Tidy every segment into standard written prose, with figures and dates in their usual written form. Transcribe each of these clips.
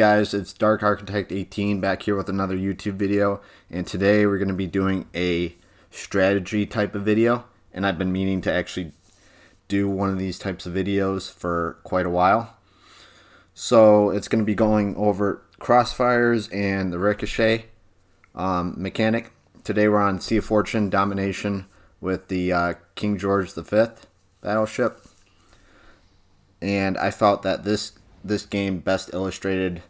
guys, it's Dark Architect 18 back here with another YouTube video, and today we're going to be doing a strategy type of video, and I've been meaning to actually do one of these types of videos for quite a while. So it's going to be going over Crossfires and the Ricochet mechanic. Today we're on Sea of Fortune Domination with the King George V battleship, and I felt that this game best illustrated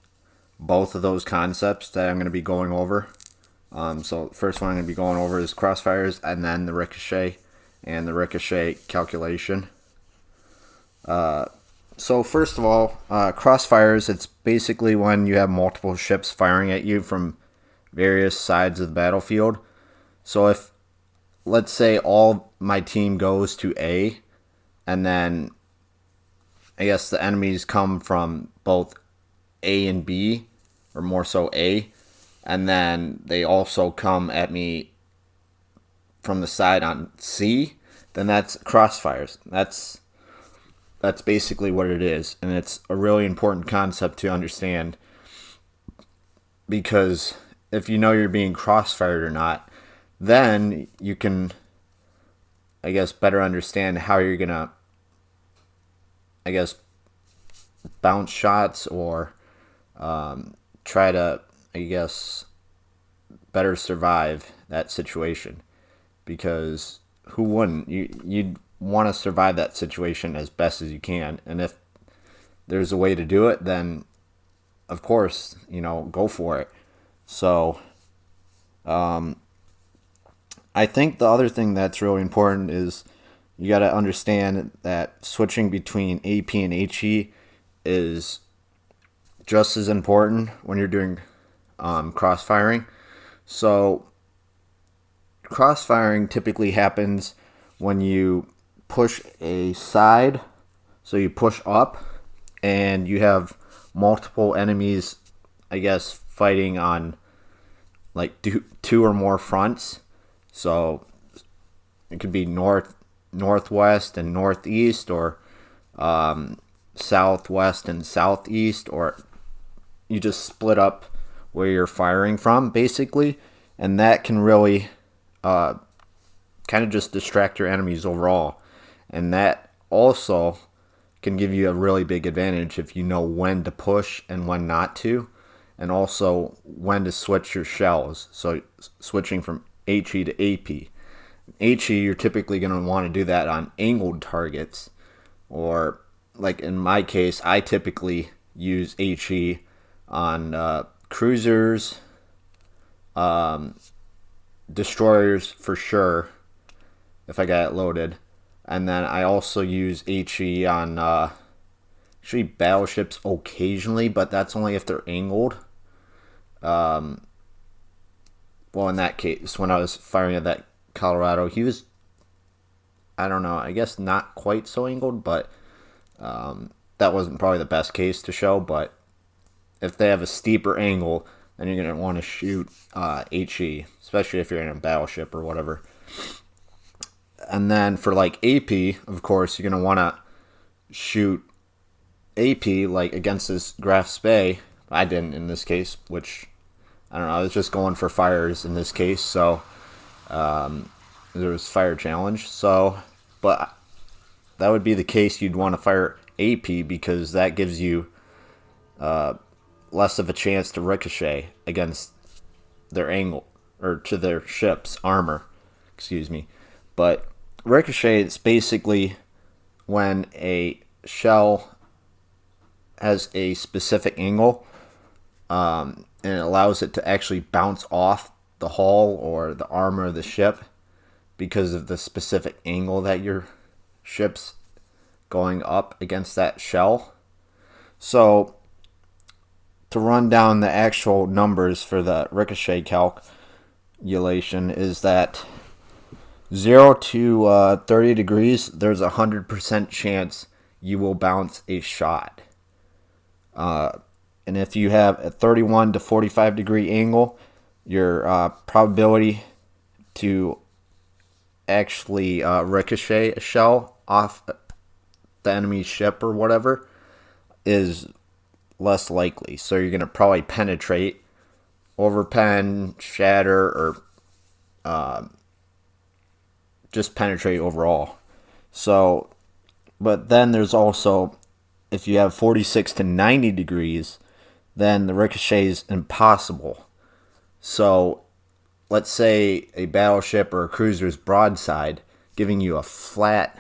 both of those concepts that I'm going to be going over. So the first one I'm going to be going over is Crossfires, and then the Ricochet and the Ricochet calculation. So first of all, Crossfires, it's basically when you have multiple ships firing at you from various sides of the battlefield. So if, let's say, all my team goes to A, and then I guess the enemies come from both A and B, or more so A, and then they also come at me from the side on C, then that's Crossfires. That's basically what it is, and it's a really important concept to understand, because if you know you're being crossfired or not, then you can, I guess, better understand how you're gonna, I guess, bounce shots or try to, I guess, better survive that situation. Because who wouldn't? You'd want to survive that situation as best as you can. And if there's a way to do it, then of course, go for it. So I think the other thing that's really important is you got to understand that switching between AP and HE is just as important when you're doing crossfiring. So crossfiring typically happens when you push a side, so you push up, and you have multiple enemies, I guess, fighting on like two or more fronts. So it could be northwest and northeast, or southwest and southeast, or you just split up where you're firing from, basically, and that can really kind of just distract your enemies overall, and that also can give you a really big advantage if you know when to push and when not to, and also when to switch your shells. So switching from HE to AP. HE, you're typically going to want to do that on angled targets, or like in my case, I typically use HE on cruisers, destroyers for sure, if I got it loaded, and then I also use HE on actually battleships occasionally, but that's only if they're angled. Well, in that case, when I was firing at that Colorado, he was, I don't know, I guess not quite so angled, but that wasn't probably the best case to show. But if they have a steeper angle, then you're going to want to shoot HE, especially if you're in a battleship or whatever. And then for like AP, of course, you're going to want to shoot AP like against this Graf Spee. I didn't in this case, which, I don't know, I was just going for fires in this case, so there was fire challenge. So, but that would be the case you'd want to fire AP, because that gives you less of a chance to ricochet against their angle, or to their ship's armor, excuse me. But ricochet is basically when a shell has a specific angle, and it allows it to actually bounce off the hull or the armor of the ship because of the specific angle that your ship's going up against that shell. So to run down the actual numbers for the ricochet calculation is that 0 to 30 degrees, there's a 100% chance you will bounce a shot. And if you have a 31 to 45 degree angle, your probability to actually ricochet a shell off the enemy ship or whatever is less likely. So you're going to probably penetrate, overpen, shatter, or just penetrate overall. So, but then there's also, if you have 46 to 90 degrees, then the ricochet is impossible. So let's say a battleship or a cruiser is broadside, giving you a flat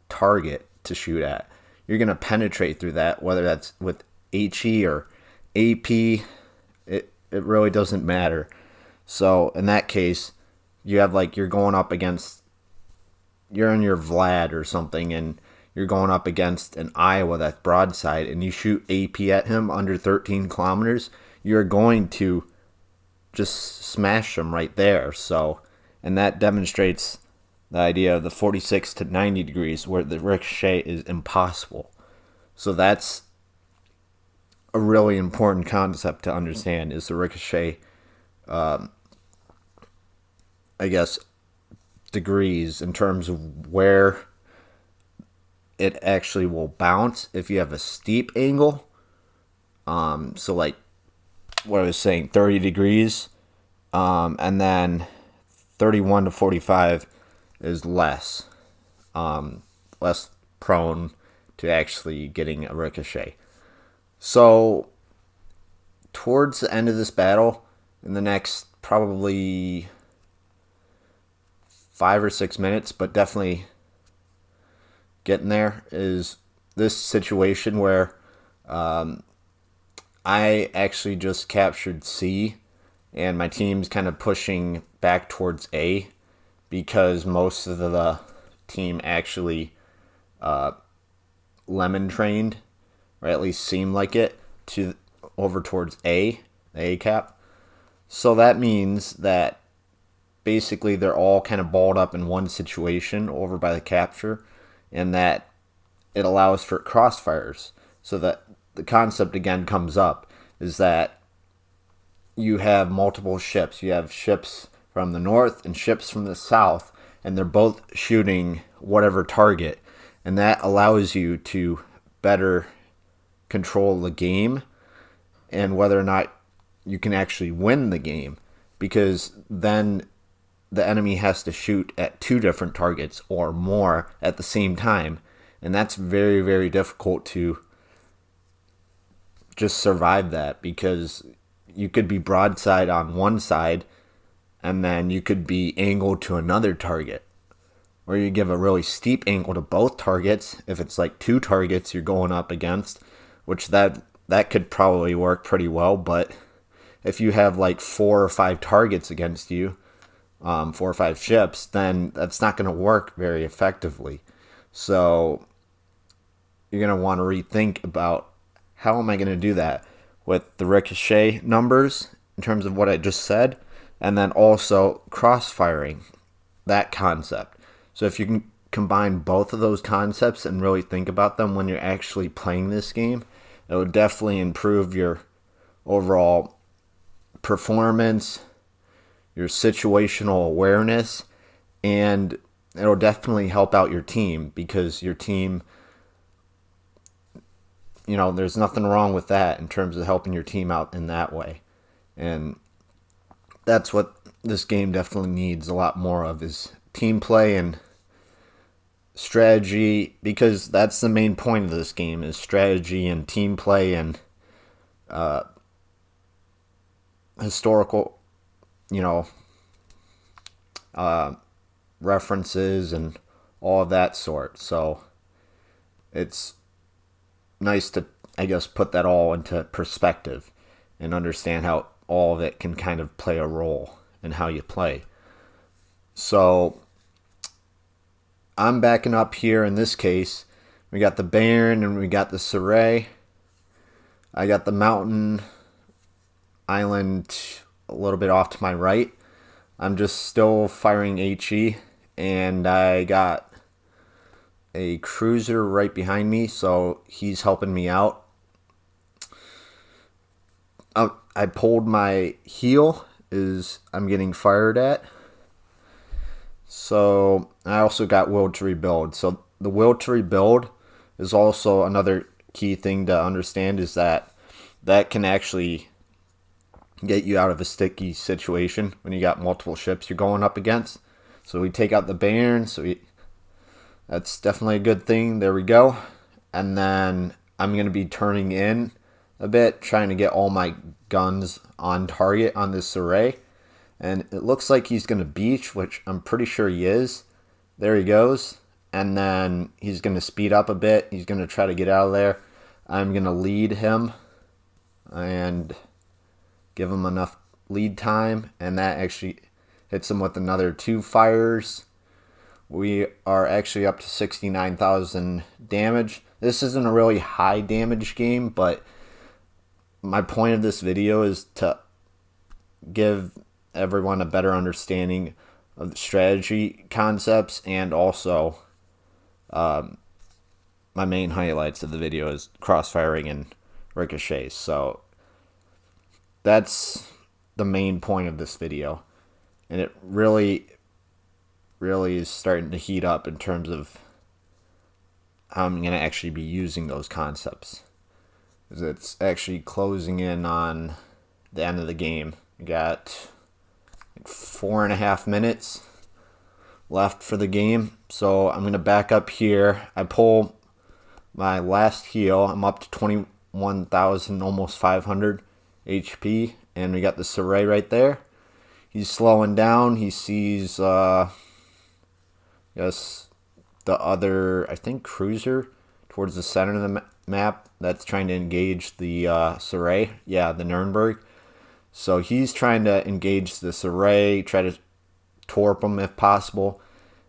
target to shoot at. You're going to penetrate through that, whether that's with HE or AP. It really doesn't matter. So in that case, you have like, you're going up against, you're in your Vlad or something, and you're going up against an Iowa that's broadside, and you shoot AP at him under 13 kilometers, you're going to just smash them right there. So, and that demonstrates the idea of the 46 to 90 degrees where the ricochet is impossible. So that's a really important concept to understand, is the ricochet, I guess, degrees in terms of where it actually will bounce if you have a steep angle. So like what I was saying, 30 degrees, and then 31 to 45 is less prone to actually getting a ricochet. So towards the end of this battle, in the next probably 5 or 6 minutes, but definitely getting there, is this situation where I actually just captured C, and my team's kind of pushing back towards A, because most of the team actually lemon trained, or at least seemed like it, to over towards A, the A cap. So that means that basically they're all kind of balled up in one situation over by the capture, and that it allows for crossfires. So that the concept again comes up, is that you have multiple ships. You have ships from the north and ships from the south, and they're both shooting whatever target, and that allows you to better control the game and whether or not you can actually win the game, because then the enemy has to shoot at 2 different targets or more at the same time, and that's very, very difficult to just survive that, because you could be broadside on one side and then you could be angled to another target, or you give a really steep angle to both targets if it's like 2 targets you're going up against, which that could probably work pretty well. But if you have like 4 or 5 targets against you, 4 or 5 ships, then that's not going to work very effectively. So you're going to want to rethink about, how am I going to do that with the ricochet numbers in terms of what I just said, and then also crossfiring, that concept. So if you can combine both of those concepts and really think about them when you're actually playing this game, it would definitely improve your overall performance, your situational awareness, and it'll definitely help out your team, because your team, there's nothing wrong with that in terms of helping your team out in that way. And that's what this game definitely needs a lot more of, is team play and strategy, because that's the main point of this game, is strategy and team play and historical, references and all of that sort. So it's nice to, I guess, put that all into perspective and understand how all of it can kind of play a role in how you play. So I'm backing up here in this case. We got the Baron and we got the Saray. I got the mountain island a little bit off to my right. I'm just still firing HE, and I got a cruiser right behind me, so he's helping me out. I pulled my heel, is I'm getting fired at. So I also got will to rebuild. So the will to rebuild is also another key thing to understand is that that can actually get you out of a sticky situation when you got multiple ships you're going up against. So we take out the Baron, that's definitely a good thing. There we go. And then I'm going to be turning in a bit, trying to get all my guns on target on this array. And it looks like he's going to beach, which I'm pretty sure he is. There he goes. And then he's going to speed up a bit. He's going to try to get out of there. I'm going to lead him and give him enough lead time. And that actually hits him with another 2 fires. We are actually up to 69,000 damage. This isn't a really high damage game, but my point of this video is to give everyone a better understanding of the strategy concepts, and also my main highlights of the video is crossfiring and ricochet. So that's the main point of this video, and it really is starting to heat up in terms of how I'm going to actually be using those concepts. It's actually closing in on the end of the game. We got 4.5 minutes left for the game, so I'm going to back up here. I pull my last heal. I'm up to 21,000, almost 500 HP, and we got the Saray right there. He's slowing down. He sees yes, the other, I think, cruiser towards the center of the map that's trying to engage the Saray. Yeah, the Nuremberg. So he's trying to engage the Saray, try to torp him if possible.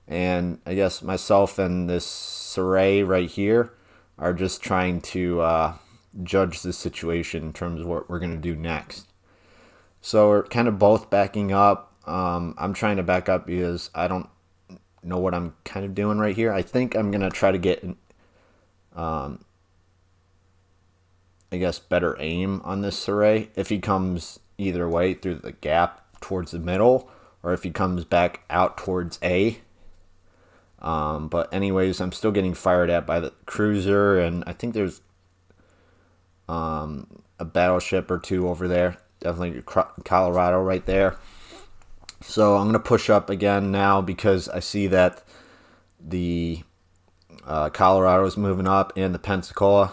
And I guess myself and this Saray right here are just trying to judge the situation in terms of what we're going to do next. So we're kind of both backing up. I'm trying to back up because I don't know what I'm kind of doing right here. I think I'm going to try to get, I guess, better aim on this Saray if he comes either way through the gap towards the middle, or if he comes back out towards A. But anyways, I'm still getting fired at by the cruiser, and I think there's a battleship or 2 over there. Definitely Colorado right there. So I'm going to push up again now because I see that the Colorado is moving up and the Pensacola.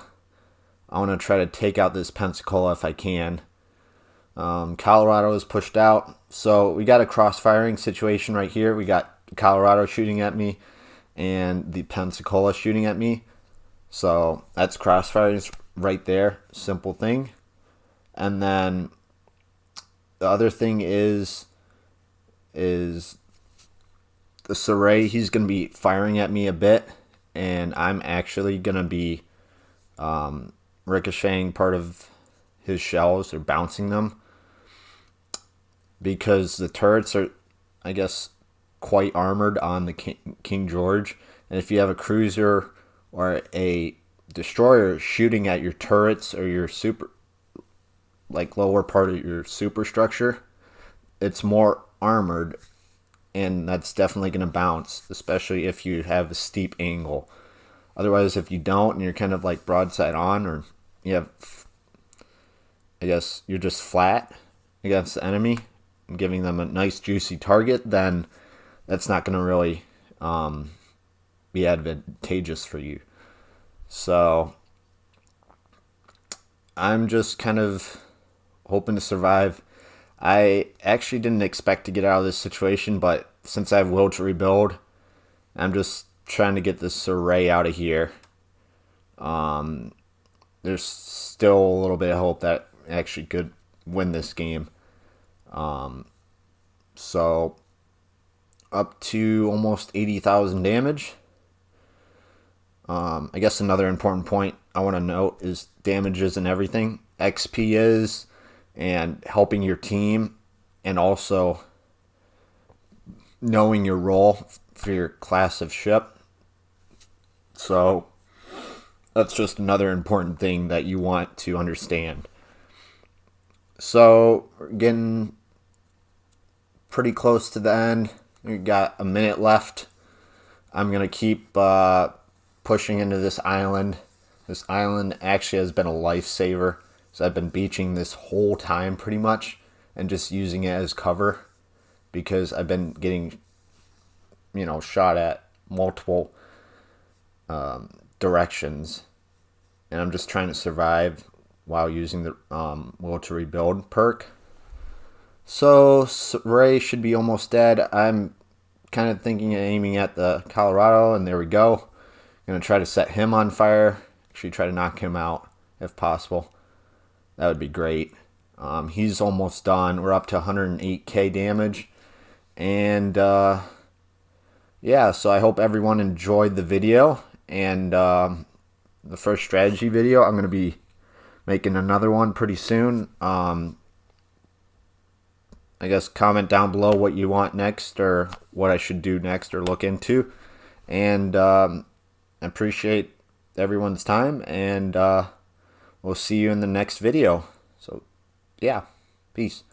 I want to try to take out this Pensacola if I can. Colorado is pushed out. So we got a cross-firing situation right here. We got Colorado shooting at me and the Pensacola shooting at me. So that's crossfiring right there. Simple thing. And then the other thing is the Saray. He's going to be firing at me a bit, and I'm actually going to be ricocheting part of his shells, or bouncing them, because the turrets are, I guess, quite armored on the King George. And if you have a cruiser or a destroyer shooting at your turrets or your lower part of your superstructure, it's more armored, and that's definitely going to bounce, especially if you have a steep angle. Otherwise, if you don't and you're kind of like broadside on, or you have, I guess, you're just flat against the enemy and giving them a nice juicy target, then that's not going to really be advantageous for you. So I'm just kind of hoping to survive. I actually didn't expect to get out of this situation, but since I have will to rebuild, I'm just trying to get this Saray out of here. There's still a little bit of hope that I actually could win this game. So up to almost 80,000 damage. I guess another important point I want to note is damage isn't everything. XP is, and helping your team, and also knowing your role for your class of ship. So that's just another important thing that you want to understand. So we're getting pretty close to the end. We got a minute left. I'm going to keep pushing into this island This island actually has been a lifesaver. So I've been beaching this whole time pretty much and just using it as cover because I've been getting, shot at multiple directions, and I'm just trying to survive while using the Will to Rebuild perk. So Ray should be almost dead. I'm kind of thinking of aiming at the Colorado, and there we go. I'm going to try to set him on fire. Actually try to knock him out if possible. That would be great. He's almost done. We're up to 108k damage. And yeah, so I hope everyone enjoyed the video. And the first strategy video, I'm going to be making another one pretty soon. I guess comment down below what you want next or what I should do next or look into. And I appreciate everyone's time, and we'll see you in the next video. So yeah, peace.